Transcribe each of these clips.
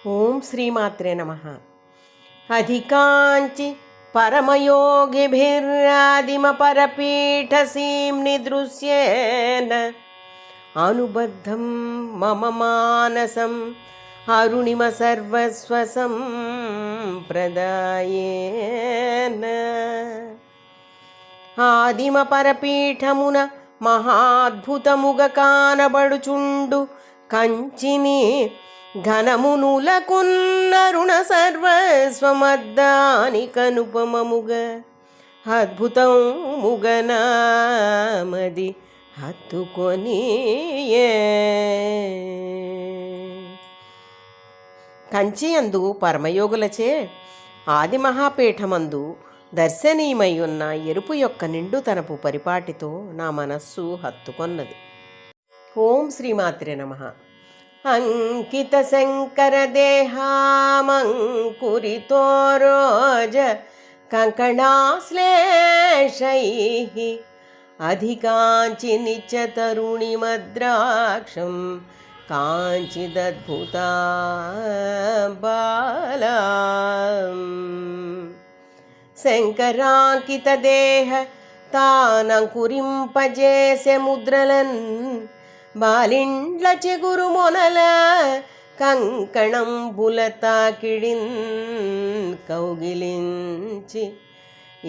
ఓం శ్రీమాత్రే నమః. అధికాంచి పరమయోగిభిరాదిమపరపీఠసీం నిదృశ్యేన అనుబద్ధం మమ మానసం అరుణిమ సర్వస్వసంప్రదాయేన. ఆదిమ పరపీఠమున మహాద్భుతముగ కానబడుచుండు కంచిని ఘనమునులకున్నరుణ సర్వస్వమద్దాని కనుపమముగ అద్భుతముగనామది హత్తుకొనియే. కంచియందు పరమయోగులచే ఆది మహాపీఠమందు దర్శనీయమై ఉన్న ఎరుపు యొక్క నిండుతనపు పరిపాటితో నా మనస్సు హత్తుకొన్నది. ఓం శ్రీమాత్రే నమః. అంకిత శంకర దేహామంకురితో రోజ కంకణాశ్లేషై అధికాంచి నిత్యతరుణిమద్రాక్షం కాంచిదద్భుతా బాలా. శంకరాంకిత దేహ తానంకురింపజేసే ముద్రలన్ బాలిండ్ల చెగురు మొనల కంకణంబుల తాకిడిన్ కౌగిలించి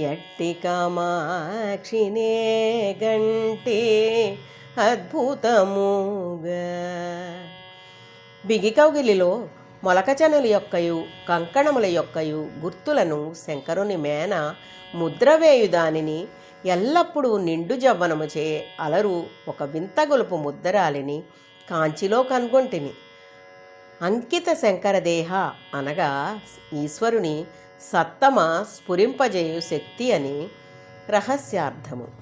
ఎట్టి కామాక్షినే గంటి అద్భుతముగా. బిగి కౌగిలిలో మొలకచనుల యొక్కయు కంకణముల యొక్కయు గుర్తులను శంకరుని మేన ముద్రవేయు దానిని ఎల్లప్పుడూ నిండు జవ్వనముచే అలరు ఒక వింత గొలుపు ముద్దరాలిని కాంచిలో కనుగొంటిని. అంకిత శంకరదేహ అనగా ఈశ్వరుని సత్తమ స్ఫురింపజేయు శక్తి అని రహస్యార్థము.